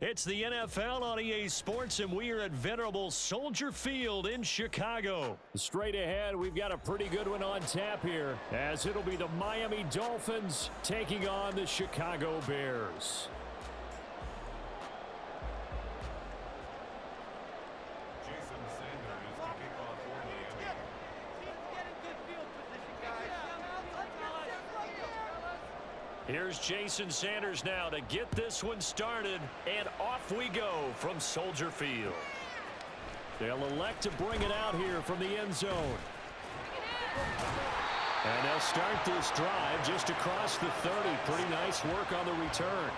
It's the NFL on EA Sports, and we are at venerable Soldier Field in Chicago. Straight ahead, we've got a pretty good one on tap here, as it'll be the Miami Dolphins taking on the Chicago Bears. Here's Jason Sanders now to get this one started, and off we go from Soldier Field. They'll elect to bring it out here from the end zone. And they'll start this drive just across the 30. Pretty nice work on the return.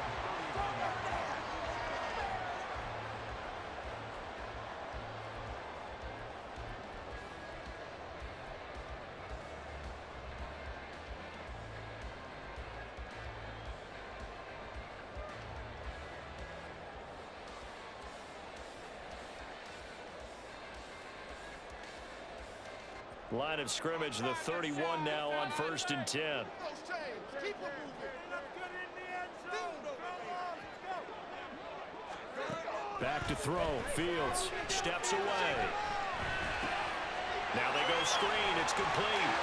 Line of scrimmage, the 31 now on 1st and 10. Back to throw. Fields steps away. Now they go screen. It's complete.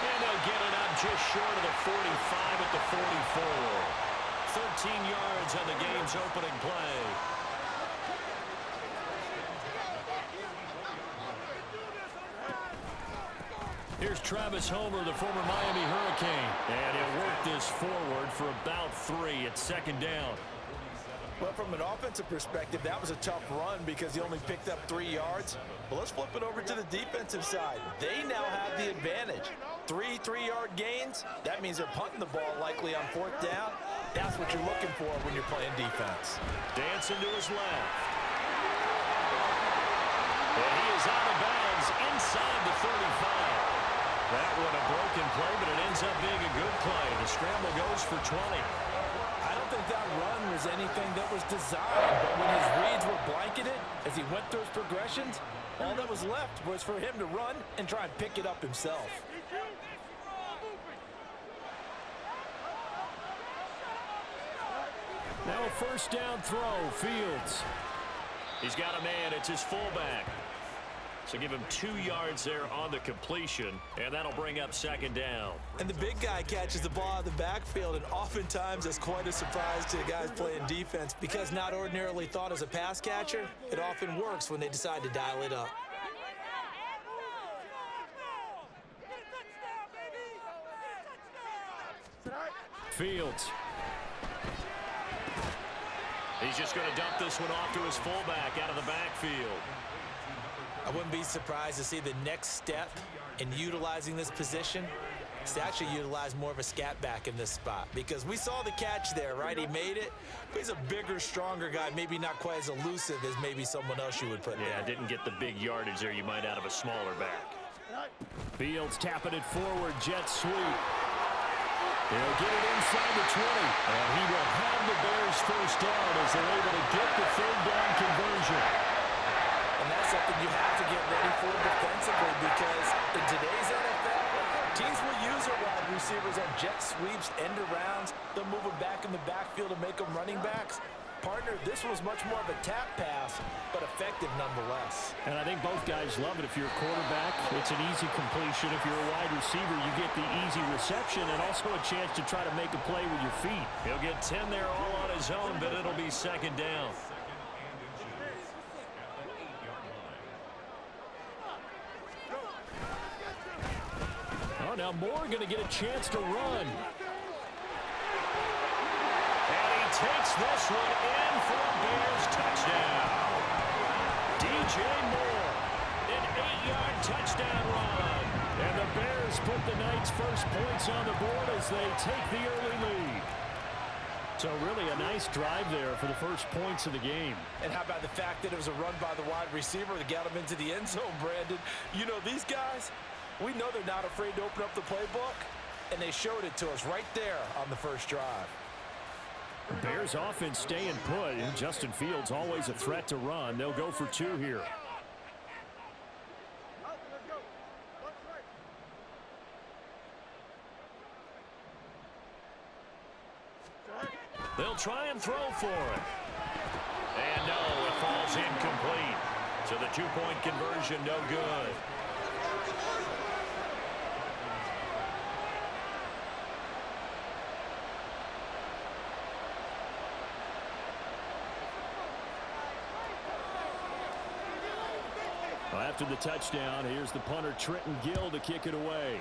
And they'll get it up just short of the 45 at the 44. 13 yards on the game's opening play. Here's Travis Homer, the former Miami Hurricane. And he'll work this forward for about 3 at 2nd down. Well, from an offensive perspective, that was a tough run because he only picked up 3 yards. But let's flip it over to the defensive side. They now have the advantage. 3 3-yard gains. That means they're punting the ball likely on 4th down. That's what you're looking for when you're playing defense. Dancing to his left. And he is out of bounds inside the 35. That one a broken play, but it ends up being a good play. The scramble goes for 20. I don't think that run was anything that was designed, but when his reads were blanketed as he went through his progressions, all that was left was for him to run and try and pick it up himself. Now a 1st down throw, Fields. He's got a man. It's his fullback. So give him 2 yards there on the completion, and that'll bring up 2nd down. And the big guy catches the ball out of the backfield, and oftentimes that's quite a surprise to the guys playing defense because not ordinarily thought as a pass catcher, it often works when they decide to dial it up. Fields. He's just going to dump this one off to his fullback out of the backfield. I wouldn't be surprised to see the next step in utilizing this position is to actually utilize more of a scat back in this spot because we saw the catch there, right? He made it, but he's a bigger, stronger guy, maybe not quite as elusive as maybe someone else you would put there. Yeah, didn't get the big yardage there you might out of a smaller back. Fields tapping it forward, jet sweep. They'll get it inside the 20, and he will have the Bears 1st down as they're able to get the 3rd down conversion. And that's something you have to get ready for defensively because in today's NFL, teams will use their wide receivers on jet sweeps, end arounds. They'll move them back in the backfield to make them running backs. Partner, this was much more of a tap pass, but effective nonetheless. And I think both guys love it. If you're a quarterback, it's an easy completion. If you're a wide receiver, you get the easy reception and also a chance to try to make a play with your feet. He'll get 10 there all on his own, but it'll be 2nd down. Oh, now Moore going to get a chance to run. Takes this one in for a Bears touchdown. DJ Moore, an 8-yard touchdown run. And the Bears put the night's first points on the board as they take the early lead. So really a nice drive there for the first points of the game. And how about the fact that it was a run by the wide receiver to get him into the end zone, Brandon? You know, these guys, we know they're not afraid to open up the playbook, and they showed it to us right there on the first drive. Bears offense staying put. Justin Fields always a threat to run. They'll go for 2 here. They'll try and throw for it. pass incomplete. So the two-point conversion no good. Well, after the touchdown, here's the punter Trenton Gill to kick it away.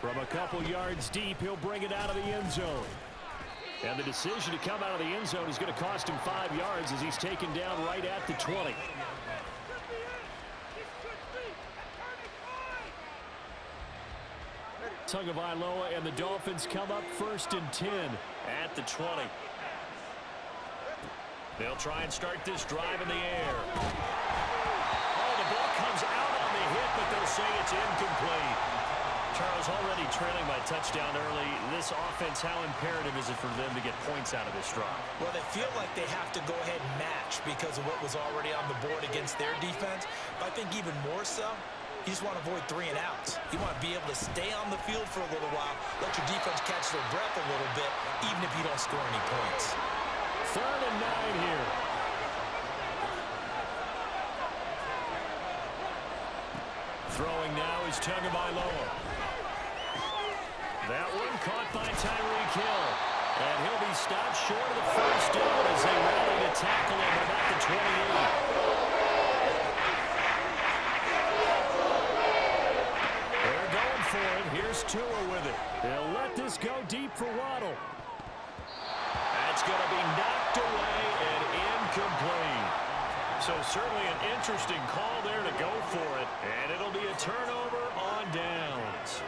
From a couple yards deep, he'll bring it out of the end zone. And the decision to come out of the end zone is going to cost him 5 yards as he's taken down right at the 20. Tagovailoa and the Dolphins come up 1st and 10 at the 20. They'll try and start this drive in the air. Oh, the ball comes out on the hit, but they'll say it's incomplete. Charles, already trailing by touchdown early. This offense, how imperative is it for them to get points out of this drive? Well, they feel like they have to go ahead and match because of what was already on the board against their defense. But I think even more so, you just want to avoid 3 and outs. You want to be able to stay on the field for a little while, let your defense catch their breath a little bit, even if you don't score any points. 3rd and 9 here. Throwing now is Tagovailoa. That one caught by Tyreek Hill. And he'll be stopped short of the 1st down as they rally to tackle him at about the 28. They're going for it. Here's Tua with it. They'll let this go deep for Waddle. That's going to be knocked away and incomplete. So certainly an interesting call there to go for it. And it'll be a turnover on downs.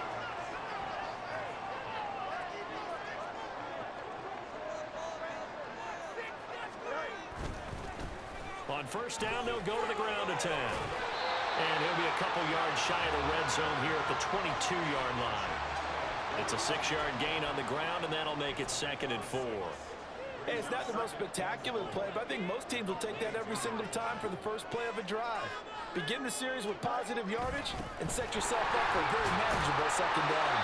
On 1st down, they'll go to the ground attack. And he'll be a couple yards shy of the red zone here at the 22-yard line. It's a 6-yard gain on the ground, and that'll make it 2nd and 4. Hey, it's not the most spectacular play, but I think most teams will take that every single time for the first play of a drive. Begin the series with positive yardage and set yourself up for a very manageable 2nd down.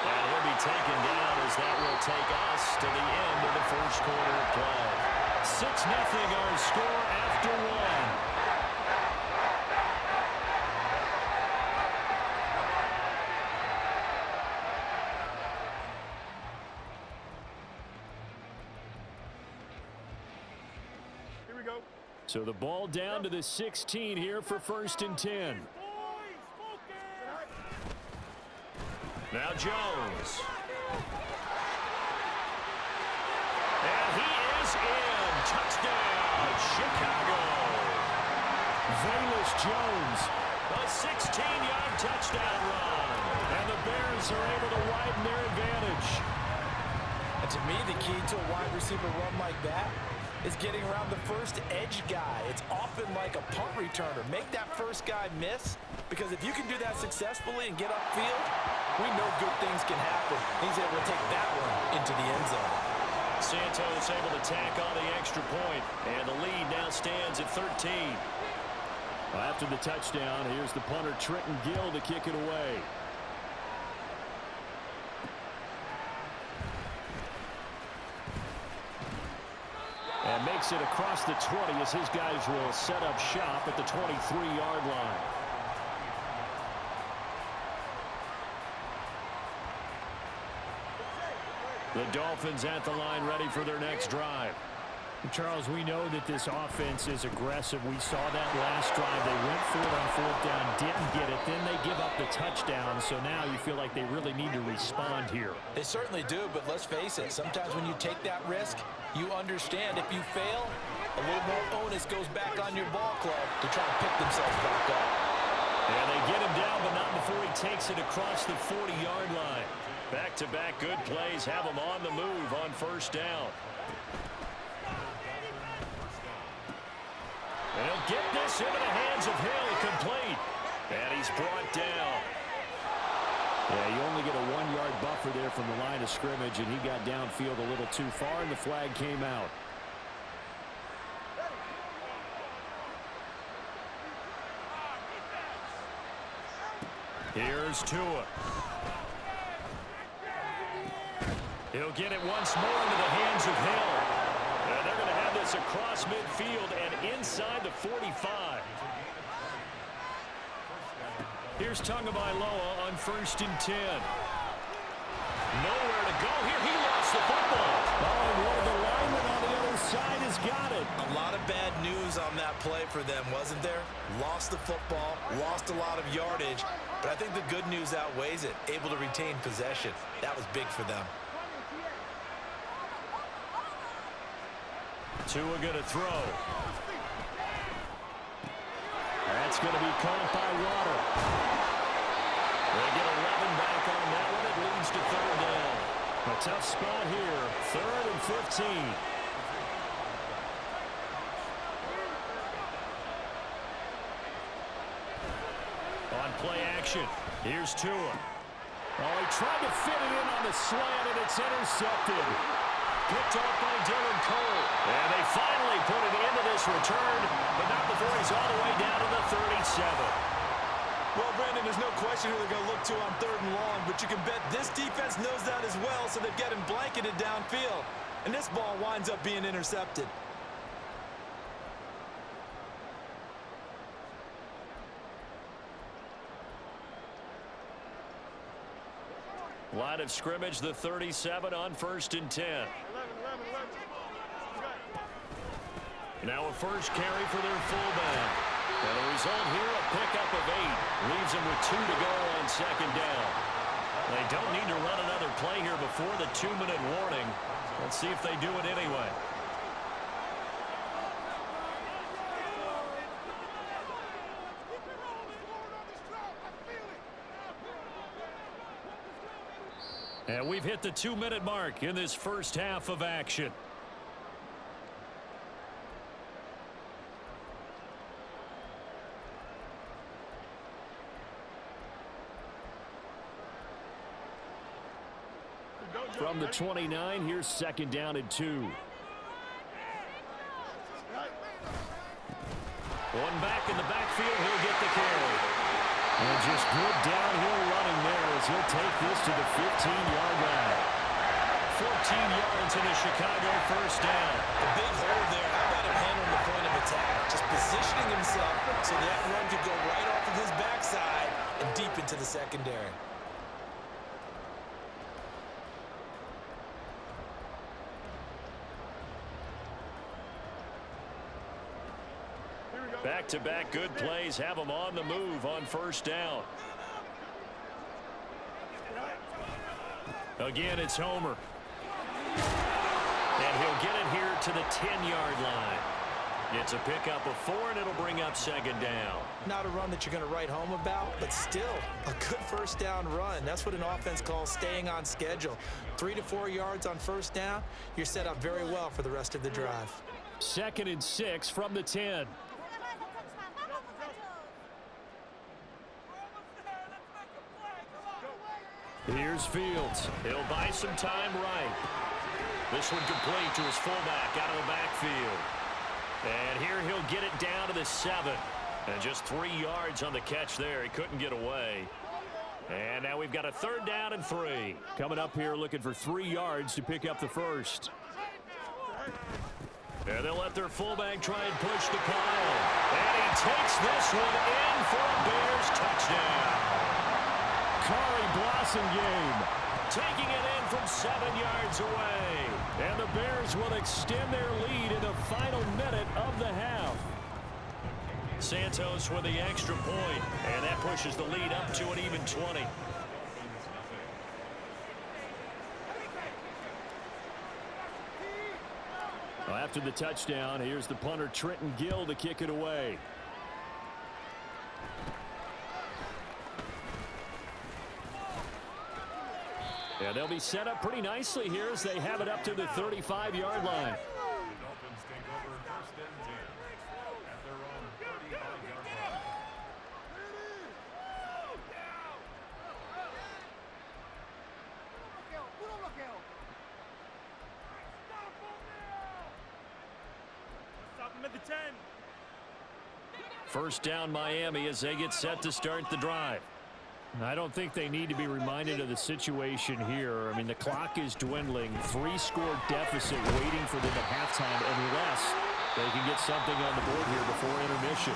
And he'll be taken down as that will take us to the end of the 1st quarter of play. 6-0 our score after 1. So the ball down to the 16 here for 1st and 10. Now Jones. And he is in. Touchdown, Chicago. Velus Jones. A 16-yard touchdown run. And the Bears are able to widen their advantage. And to me, the key to a wide receiver run like that is getting around the first edge guy. It's often like a punt returner. Make that first guy miss, because if you can do that successfully and get upfield, we know good things can happen. He's able to take that one into the end zone. Santos able to tack on the extra point, and the lead now stands at 13. Well, after the touchdown, here's the punter Trenton Gill to kick it away. And makes it across the 20 as his guys will set up shop at the 23-yard line. The Dolphins at the line ready for their next drive. Charles, we know that this offense is aggressive. We saw that last drive. They went for it on 4th down, didn't get it. Then they give up the touchdown. So now you feel like they really need to respond here. They certainly do, but let's face it. Sometimes when you take that risk, you understand if you fail, a little more onus goes back on your ball club to try and pick themselves back up. And they get him down, but not before he takes it across the 40-yard line. Back-to-back good plays have him on the move on 1st down. And he'll get this into the hands of Hill, complete. And he's brought down. Yeah, you only get a 1-yard buffer there from the line of scrimmage, and he got downfield a little too far, and the flag came out. Here's Tua. He'll get it once more into the hands of Hill. this across midfield and inside the 45. Here's Tagovailoa on 1st and 10. Nowhere to go here. He lost the football. Oh, one of the linemen on the other side has got it. A lot of bad news on that play for them, wasn't there? Lost the football, lost a lot of yardage, but I think the good news outweighs it. Able to retain possession. That was big for them. Tua going to throw. That's going to be caught by Water. They get 11 back on that one. It leads to 3rd down. A tough spot here. 3rd and 15. On play action, here's Tua. Oh, he tried to fit it in on the slant, and it's intercepted. Picked off by Dylan Cole. And they finally put it into this return, but not before he's all the way down to the 37. Well, Brandon, there's no question who they're going to look to on 3rd and long, but you can bet this defense knows that as well, so they've got him blanketed downfield. And this ball winds up being intercepted. Line of scrimmage, the 37 on 1st and 10. Now a first carry for their fullback. And the result here, a pickup of 8. Leaves them with 2 to go on 2nd down. They don't need to run another play here before the 2-minute warning. Let's see if they do it anyway. And we've hit the 2-minute mark in this first half of action. From the 29, here's 2nd down and 2. One back in the backfield, he'll get the carry. And just good downhill running there as he'll take this to the 15-yard line. 14 yards in the Chicago first down. A big hole there. How about him handling the point of attack? Just positioning himself so that run could go right off of his backside and deep into the secondary. Back-to-back good plays have him on the move on first down. Again, it's Homer. And he'll get it here to the 10-yard line. It's a pickup of 4, and it'll bring up 2nd down. Not a run that you're going to write home about, but still a good first down run. That's what an offense calls staying on schedule. 3 to 4 yards on first down, you're set up very well for the rest of the drive. 2nd and 6 from the 10. Here's Fields. He'll buy some time right. This one complete to his fullback out of the backfield. And here he'll get it down to the 7. And just 3 yards on the catch there. He couldn't get away. And now we've got a 3rd down and 3. Coming up here looking for 3 yards to pick up the first. And they'll let their fullback try and push the pile. And he takes this one in for a Bears touchdown. Kari Blasingame taking it in from 7 yards away. And the Bears will extend their lead in the final minute of the half. Santos with the extra point, and that pushes the lead up to an even 20. Well, after the touchdown, here's the punter Trenton Gill to kick it away. Yeah, they'll be set up pretty nicely here as they have it up to the 35-yard line. First down Miami as they get set to start the drive. I don't think they need to be reminded of the situation here. I mean, the clock is dwindling. 3-score deficit waiting for them at halftime unless they can get something on the board here before intermission.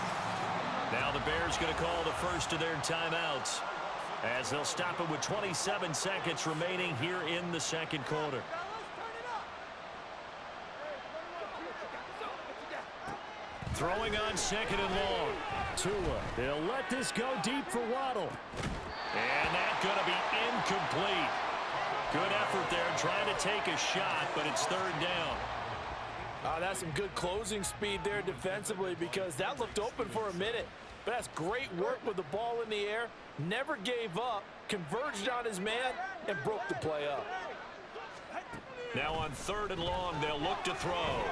Now the Bears going to call the first of their timeouts as they'll stop it with 27 seconds remaining here in the second quarter. Throwing on second and long. Tua, they'll let this go deep for Waddle. And that's going to be incomplete. Good effort there trying to take a shot, but it's third down. That's some good closing speed there defensively because that looked open for a minute. But that's great work with the ball in the air. Never gave up, converged on his man, and broke the play up. Now on third and long, they'll look to throw.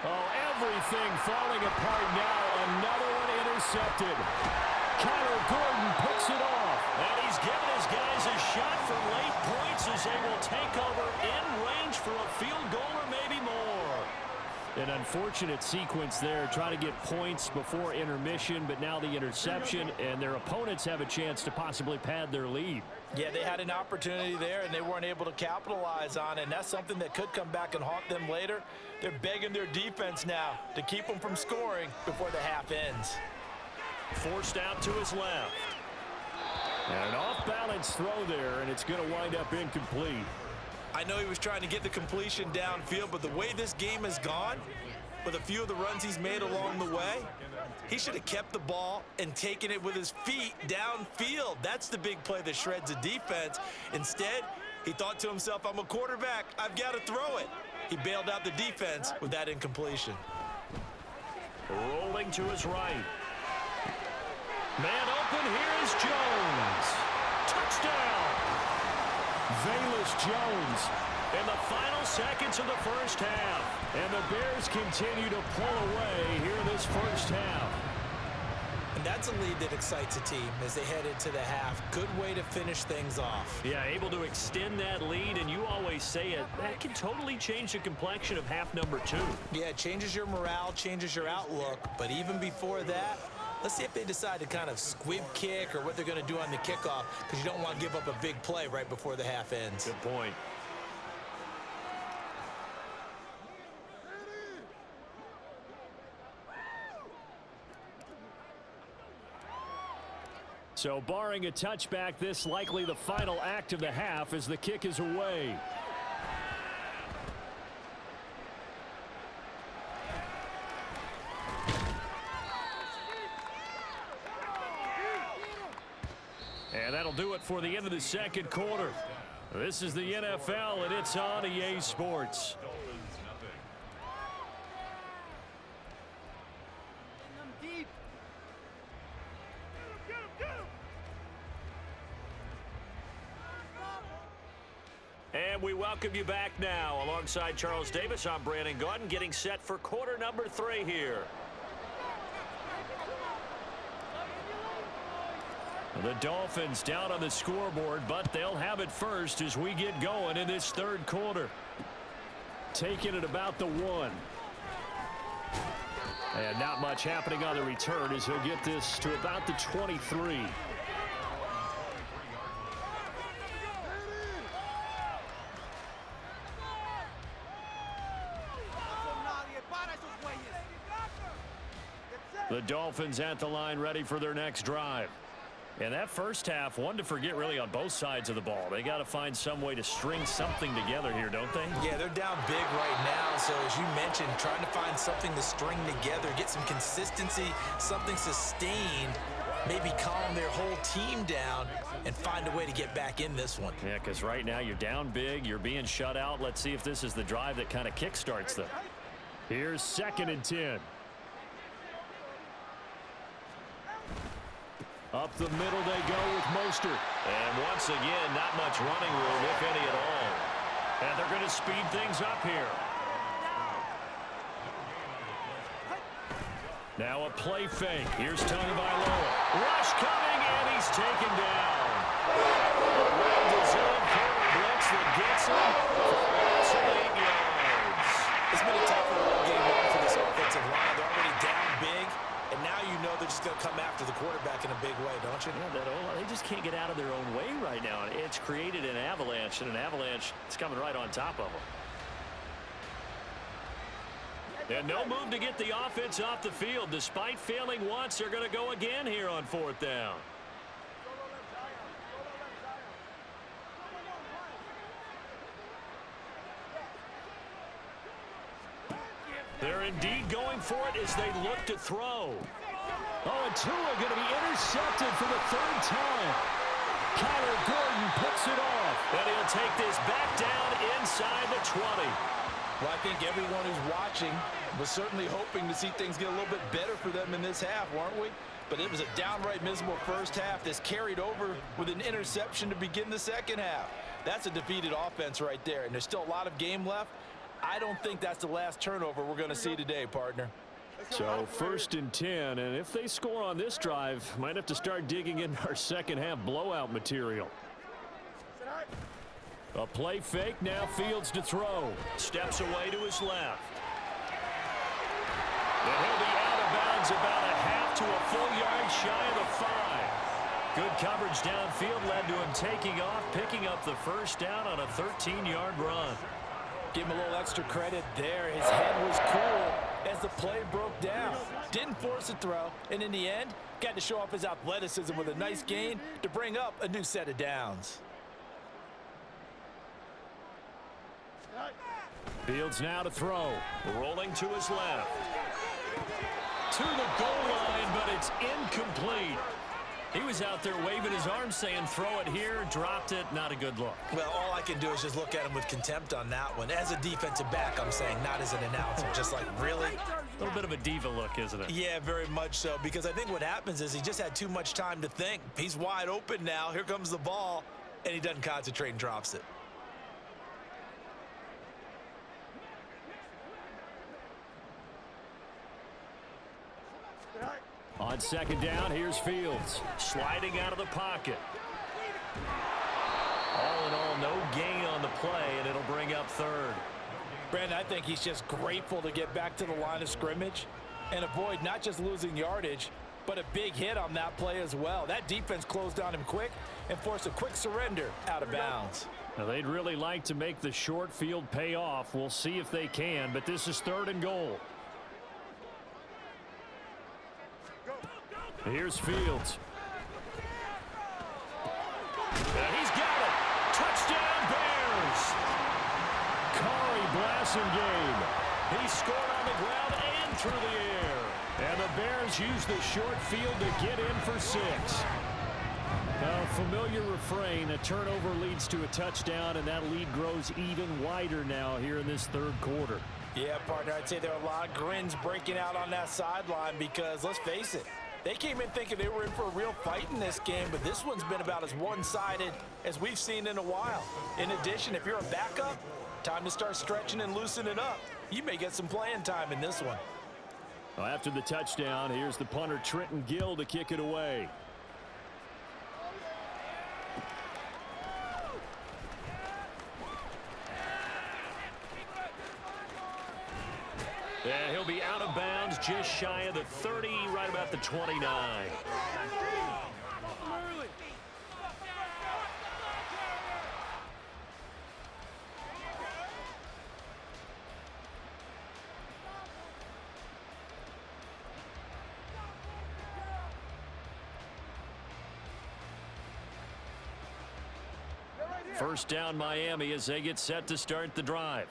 Oh, everything falling apart now. Another one intercepted. Kyler Gordon picks it off. And he's given his guys a shot for late points as they will take over in range for a field goal or maybe more. An unfortunate sequence there, trying to get points before intermission, but now the interception, and their opponents have a chance to possibly pad their lead. Yeah, they had an opportunity there, and they weren't able to capitalize on it, and that's something that could come back and haunt them later. They're begging their defense now to keep them from scoring before the half ends. Forced out to his left. And an off-balance throw there, and it's going to wind up incomplete. I know he was trying to get the completion downfield, but the way this game has gone, with a few of the runs he's made along the way, he should have kept the ball and taken it with his feet downfield. That's the big play that shreds a defense. Instead, he thought to himself, I'm a quarterback, I've got to throw it. He bailed out the defense with that incompletion. Rolling to his right. Man open, here is Jones. Touchdown! Velus Jones in the final seconds of the first half. And the Bears continue to pull away here in this first half. And that's a lead that excites a team as they head into the half. Good way to finish things off. Yeah, able to extend that lead, and you always say it, that can totally change the complexion of half number 2. Yeah, it changes your morale, changes your outlook, but even before that, let's see if they decide to kind of squib kick or what they're going to do on the kickoff, because you don't want to give up a big play right before the half ends. Good point. So barring a touchback, this likely the final act of the half as the kick is away. And that'll do it for the end of the second quarter. This is the NFL, and it's on EA Sports. And we welcome you back now. Alongside Charles Davis, I'm Brandon Gaudin, getting set for quarter number 3 here. The Dolphins down on the scoreboard, but they'll have it first as we get going in this third quarter. Taking it about the 1. And not much happening on the return as he'll get this to about the 23. The Dolphins at the line ready for their next drive. And that first half, one to forget really on both sides of the ball. They got to find some way to string something together here, don't they? Yeah, they're down big right now. So as you mentioned, trying to find something to string together, get some consistency, something sustained, maybe calm their whole team down and find a way to get back in this one. Yeah, because right now you're down big, you're being shut out. Let's see if this is the drive that kind of kickstarts them. Here's 2nd and 10. Up the middle they go with Mostert. And once again, not much running room, if any at all. And they're going to speed things up here. Now a play fake. Here's Tagovailoa. Rush coming, and he's taken down. Well-deserved blitz that gets him for a loss of 8 yards. It's been a tough game for this offensive line. They're already down big, and now you know they're just going to come after the quarterback in a big way, don't you? Yeah, they just can't get out of their own way right now. It's created an avalanche, and an avalanche is coming right on top of them. And no move to get the offense off the field. Despite failing once, they're going to go again here on 4th down. They're indeed going for it as they look to throw. Oh, and Tua going to be intercepted for the 3rd time. Kyler Gordon puts it off. And he'll take this back down inside the 20. Well, I think everyone who's watching was certainly hoping to see things get a little bit better for them in this half, weren't we? But it was a downright miserable first half that's carried over with an interception to begin the second half. That's a defeated offense right there, and there's still a lot of game left. I don't think that's the last turnover we're going to see today, partner. So 1st and 10, and if they score on this drive, might have to start digging in our second half blowout material. A play fake, now Fields to throw. Steps away to his left. And he'll be out of bounds about a half to a full yard shy of the 5. Good coverage downfield led to him taking off, picking up the 1st down on a 13-yard run. Give him a little extra credit there. His head was cool as the play broke down. Didn't force a throw, and in the end, got to show off his athleticism with a nice gain to bring up a new set of downs. Fields now to throw. Rolling to his left. To the goal line, but it's incomplete. He was out there waving his arms saying, throw it here, dropped it, not a good look. Well, all I can do is just look at him with contempt on that one. As a defensive back, I'm saying, not as an announcer. Just like, really? A little bit of a diva look, isn't it? Yeah, very much so, because I think what happens is he just had too much time to think. He's wide open now. Here comes the ball, and he doesn't concentrate and drops it. On 2nd down, here's Fields. Sliding out of the pocket. All in all, no gain on the play, and it'll bring up 3rd. Brandon, I think he's just grateful to get back to the line of scrimmage and avoid not just losing yardage, but a big hit on that play as well. That defense closed on him quick and forced a quick surrender out of bounds. Now, they'd really like to make the short field pay off. We'll see if they can, but this is 3rd and goal. Here's Fields. And he's got it. Touchdown, Bears. Kari Blasingame. He scored on the ground and through the air. And the Bears use the short field to get in for 6. Now, familiar refrain, a turnover leads to a touchdown, and that lead grows even wider now here in this 3rd quarter. Yeah, partner, I'd say there are a lot of grins breaking out on that sideline because, let's face it, they came in thinking they were in for a real fight in this game, but this one's been about as one-sided as we've seen in a while. In addition, if you're a backup, time to start stretching and loosening up. You may get some playing time in this one. Well, after the touchdown, here's the punter Trenton Gill to kick it away. And he'll be out of bounds just shy of the 30, right about the 29. First down, Miami, as they get set to start the drive.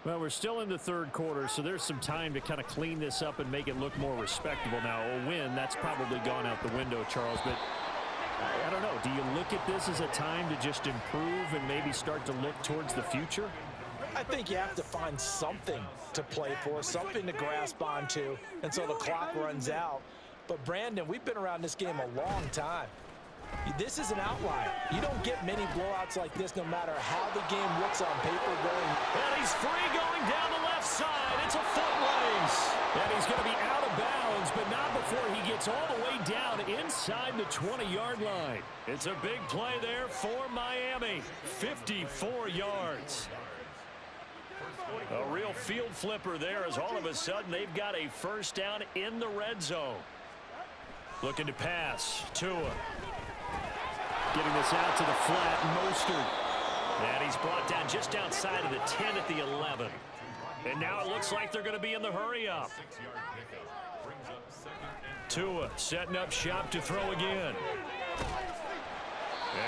Well, we're still in the 3rd quarter, so there's some time to kind of clean this up and make it look more respectable. Now, a win, that's probably gone out the window, Charles, but I don't know. Do you look at this as a time to just improve and maybe start to look towards the future? I think you have to find something to play for, something to grasp onto until the clock runs out. But, Brandon, we've been around this game a long time. This is an outlier. You don't get many blowouts like this no matter how the game looks on paper going. And he's free going down the left side. It's a foot race. And he's going to be out of bounds, but not before he gets all the way down inside the 20-yard line. It's a big play there for Miami. 54 yards. A real field flipper there as all of a sudden they've got a first down in the red zone. Looking to pass. Tua. Getting this out to the flat. Mostert. And he's brought down just outside of the 10 at the 11. And now it looks like they're going to be in the hurry-up. Tua setting up shop to throw again.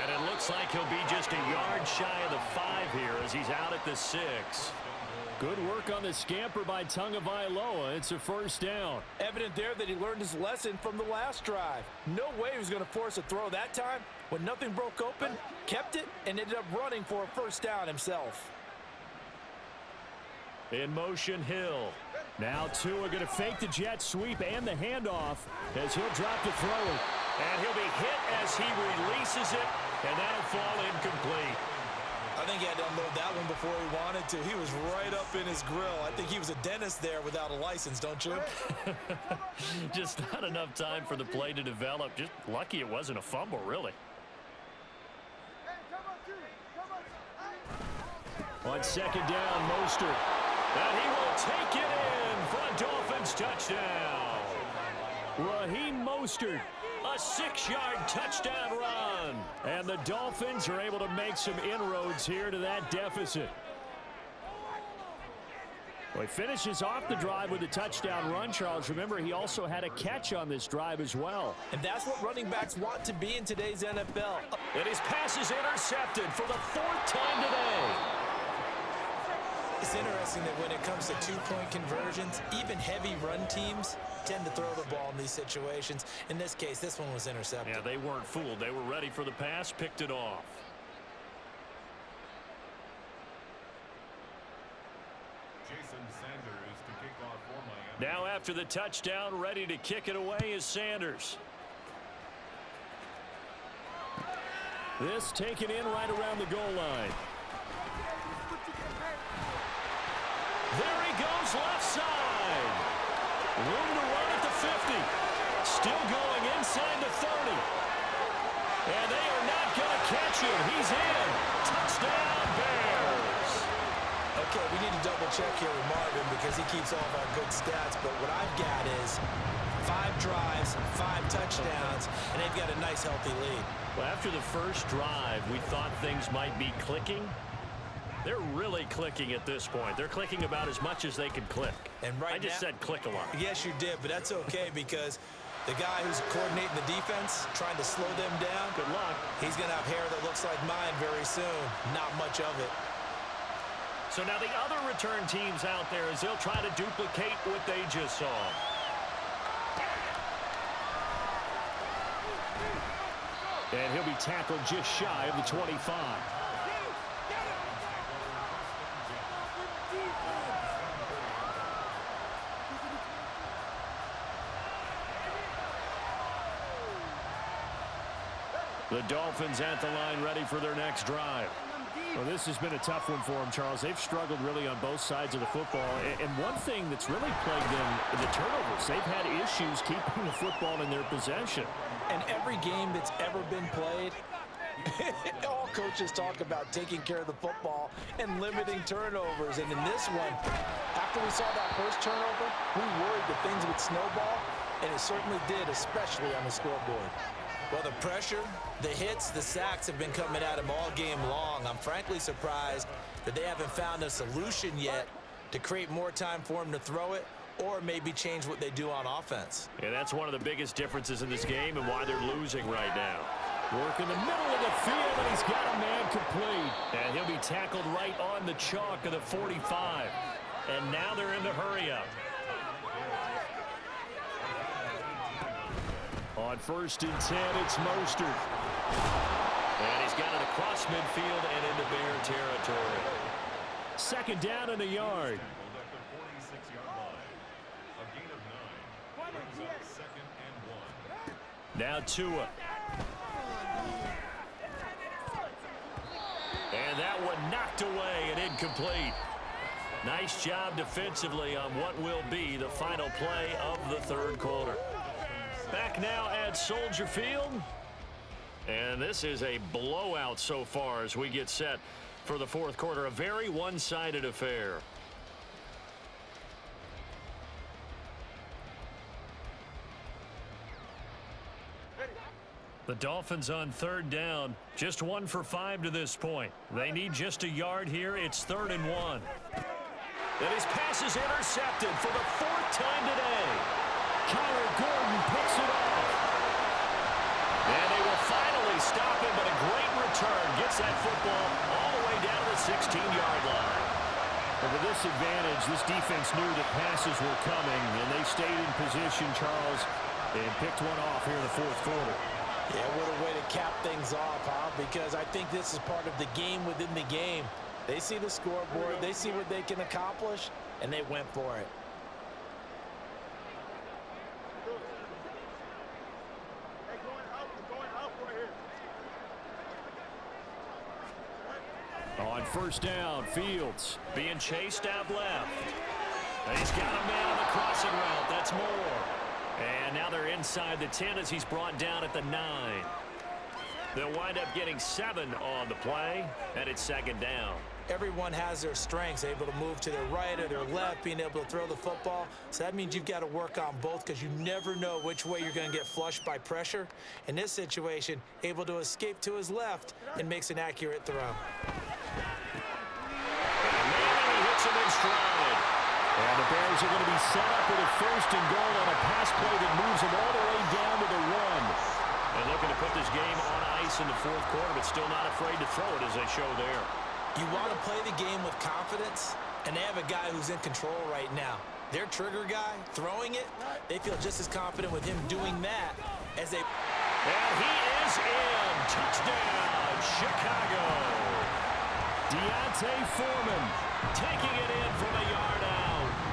And it looks like he'll be just a yard shy of the 5 here as he's out at the 6. Good work on the scamper by Tagovailoa. It's a first down. Evident there that he learned his lesson from the last drive. No way he was going to force a throw that time. When nothing broke open, kept it, and ended up running for a first down himself. In motion, Hill. Now Tua going to fake the jet sweep and the handoff as he'll drop to throw it. And he'll be hit as he releases it, and that'll fall incomplete. I think he had to unload that one before he wanted to. He was right up in his grill. I think he was a dentist there without a license, don't you? Just not enough time for the play to develop. Just lucky it wasn't a fumble, really. On second down, Mostert. And he will take it in for a Dolphins touchdown. Raheem Mostert. A 6-yard touchdown run. And the Dolphins are able to make some inroads here to that deficit. Well, he finishes off the drive with a touchdown run, Charles. Remember, he also had a catch on this drive as well. And that's what running backs want to be in today's NFL. And his pass is intercepted for the 4th time today. It's interesting that when it comes to two-point conversions, even heavy run teams tend to throw the ball in these situations. In this case, this one was intercepted. Yeah, they weren't fooled. They were ready for the pass, picked it off. Now after the touchdown, ready to kick it away is Sanders. This taken in right around the goal line. There he goes left side. Room to run at the 50. Still going inside the 30. And they are not going to catch him. He's in. Touchdown, Bears. Okay, we need to double check here with Marvin because he keeps all of our good stats. But what I've got is 5 drives, 5 touchdowns, and they've got a nice, healthy lead. Well, after the first drive, we thought things might be clicking. They're really clicking at this point. They're clicking about as much as they can click. And right I just said click a lot. Yes, you did, but that's okay because the guy who's coordinating the defense, trying to slow them down, Good luck. he's going to have hair that looks like mine very soon. Not much of it. So now the other return teams out there as they'll try to duplicate what they just saw. And he'll be tackled just shy of the 25. The Dolphins at the line ready for their next drive. Well, this has been a tough one for them, Charles. They've struggled really on both sides of the football. And one thing that's really plagued them, the turnovers. They've had issues keeping the football in their possession. And every game that's ever been played, all coaches talk about taking care of the football and limiting turnovers. And in this one, after we saw that first turnover, we worried that things would snowball, and it certainly did, especially on the scoreboard. Well, the pressure, the hits, the sacks have been coming at him all game long. I'm frankly surprised that they haven't found a solution yet to create more time for him to throw it or maybe change what they do on offense. Yeah, that's one of the biggest differences in this game and why they're losing right now. Work in the middle of the field, and he's got a man complete. And he'll be tackled right on the chalk of the 45. And now they're in the hurry-up. On 1st and 10, it's Mostert. And he's got it across midfield and into Bear territory. 2nd down and a yard. Now Tua. And that one knocked away and incomplete. Nice job defensively on what will be the final play of the 3rd quarter. Back now at Soldier Field. And this is a blowout so far as we get set for the 4th quarter. A very one-sided affair. The Dolphins on third down. Just 1 for 5 to this point. They need just a yard here. It's 3rd and 1. And his pass is intercepted for the 4th time today. Kyler Gordon picks it off. And they will finally stop him, but a great return. Gets that football all the way down to the 16-yard line. And with this advantage, this defense knew that passes were coming, and they stayed in position, Charles, and picked one off here in the 4th quarter. Yeah, what a way to cap things off, huh? Because I think this is part of the game within the game. They see the scoreboard, they see what they can accomplish, and they went for it. On first down, Fields being chased out left. He's got a man on the crossing route. That's Moore. And now they're inside the 10 as he's brought down at the 9. They'll wind up getting 7 on the play, and it's 2nd down. Everyone has their strengths, able to move to their right or their left, being able to throw the football. So that means you've got to work on both because you never know which way you're going to get flushed by pressure. In this situation, able to escape to his left and makes an accurate throw. And he hits him in stride. And the Bears are going to be set up with a 1st and goal on a pass play that moves them all the way down to the 1. And looking to put this game on ice in the 4th quarter, but still not afraid to throw it as they show there. You want to play the game with confidence, and they have a guy who's in control right now. Their trigger guy, throwing it, they feel just as confident with him doing that as they... And he is in. Touchdown, Chicago. Deontay Foreman taking it in from a yard out.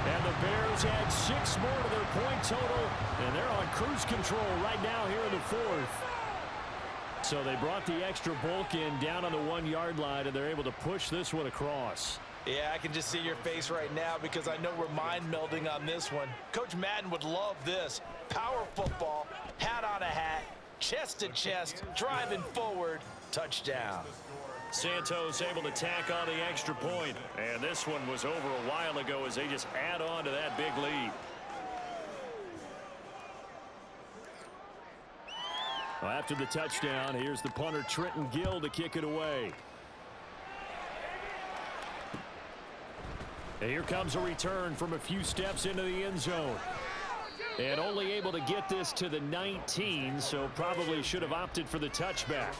And the Bears add 6 more to their point total, and they're on cruise control right now here in the 4th. So they brought the extra bulk in down on the 1-yard line, and they're able to push this one across. Yeah, I can just see your face right now because I know we're mind melding on this one. Coach Madden would love this. Power football, hat on a hat, chest to chest, driving forward, touchdown. Santos able to tack on the extra point. And this one was over a while ago as they just add on to that big lead. Well, after the touchdown, here's the punter Trenton Gill to kick it away. And here comes a return from a few steps into the end zone. And only able to get this to the 19, so probably should have opted for the touchback.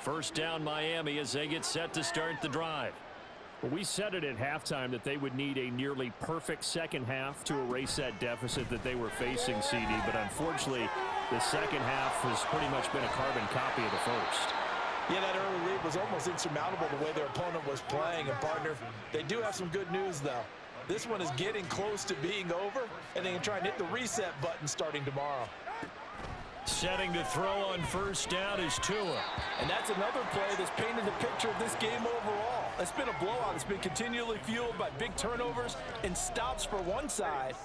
First down Miami as they get set to start the drive. Well, we said it at halftime that they would need a nearly perfect second half to erase that deficit that they were facing, CD. But unfortunately, the second half has pretty much been a carbon copy of the first. Yeah, that early lead was almost insurmountable the way their opponent was playing. And, partner, they do have some good news, though. This one is getting close to being over, and they can try and hit the reset button starting tomorrow. Setting to throw on first down is Tua. And that's another play that's painted the picture of this game overall. It's been a blowout. It's been continually fueled by big turnovers and stops for one side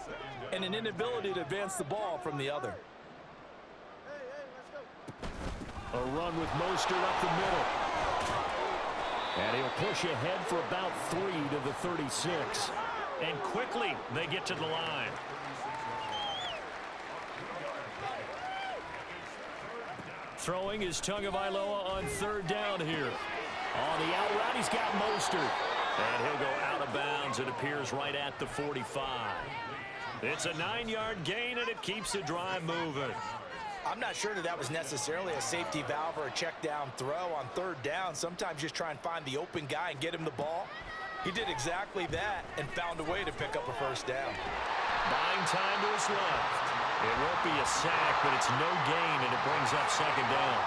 and an inability to advance the ball from the other. A run with Mostert up the middle. And he'll push ahead for about 3 to the 36. And quickly they get to the line. Throwing is Tagovailoa on third down here. On the out route, he's got Mostert. And he'll go out of bounds. It appears right at the 45. It's a 9-yard gain, and it keeps the drive moving. I'm not sure that was necessarily a safety valve or a check down throw on third down. Sometimes just try and find the open guy and get him the ball. He did exactly that and found a way to pick up a first down. Buying time to his left. It won't be a sack, but it's no gain, and it brings up second down.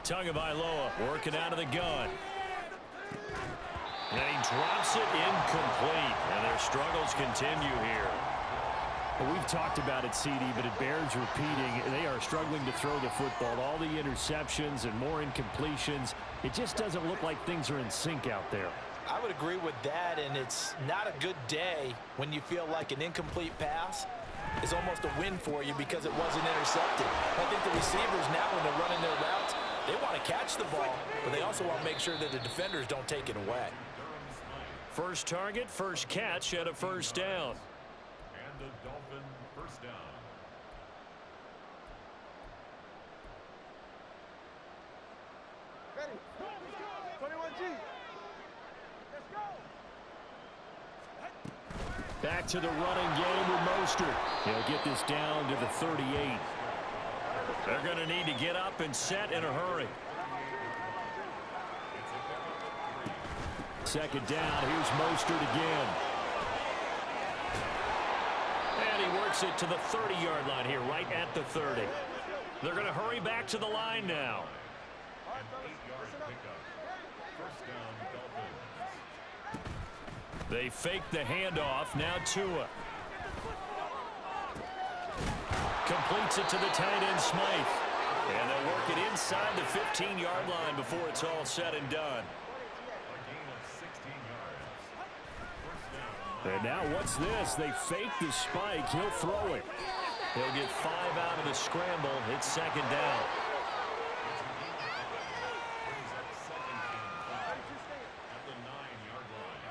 Tagovailoa working out of the gun. And he drops it incomplete, and their struggles continue here. Well, we've talked about it, CD, but it bears repeating. They are struggling to throw the football. All the interceptions and more incompletions. It just doesn't look like things are in sync out there. I would agree with that, and it's not a good day when you feel like an incomplete pass is almost a win for you because it wasn't intercepted. I think the receivers now, when they're running their routes, they want to catch the ball, but they also want to make sure that the defenders don't take it away. First target, first catch, and a first down. And the Dolphin first down. Ready? 21G. Let's go. Back to the running game with Mostert. He'll get this down to the 38. They're going to need to get up and set in a hurry. Second down, here's Mostert again. And he works it to the 30-yard line here, right at the 30. They're going to hurry back to the line now. An 8-yard pickup. First down, Dolphins. They fake the handoff. Now Tua. Completes it to the tight end, Smythe. And they'll work it inside the 15-yard line before it's all said and done. A gain of 16 yards. First down. And now what's this? They fake the spike. He'll throw it. He'll get 5 out of the scramble. It's second down. Brings up second and 5 at the 9-yard line.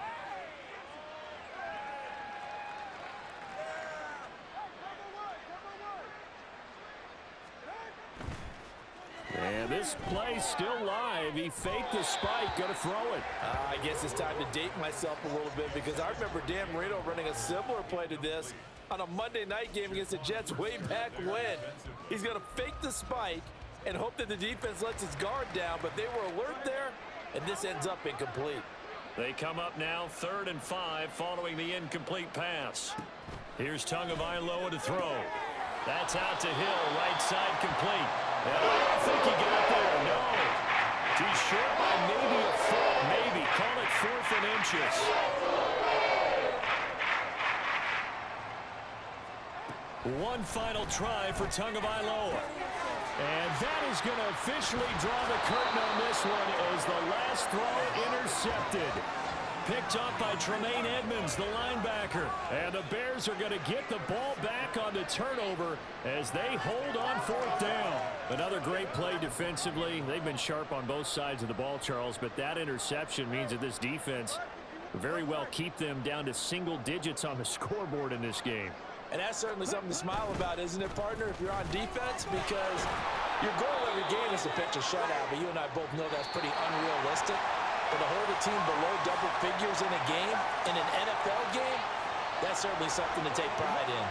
And this play's still live. He faked the spike. Going to throw it. I guess it's time to date myself a little bit because I remember Dan Marino running a similar play to this on a Monday night game against the Jets way back when. He's going to fake the spike and hope that the defense lets his guard down, but they were alert there, and this ends up incomplete. They come up now 3rd and 5 following the incomplete pass. Here's Tagovailoa to throw. That's out to Hill, right side complete. And I don't think he got there, no. He's short by maybe a foot, maybe. Call it 4th and inches. One final try for Tagovailoa. And that is going to officially draw the curtain on this one as the last throw intercepted. Picked up by Tremaine Edmonds, the linebacker. And the Bears are going to get the ball back on the turnover as they hold on 4th down. Another great play defensively. They've been sharp on both sides of the ball, Charles, but that interception means that this defense very well keep them down to single digits on the scoreboard in this game. And that's certainly something to smile about, isn't it, partner, if you're on defense? Because your goal every game is to pitch a shutout, but you and I both know that's pretty unrealistic. But to hold a team below double figures in a game, in an NFL game, that's certainly something to take pride in.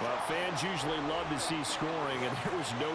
Well, fans usually love to see scoring, and there was no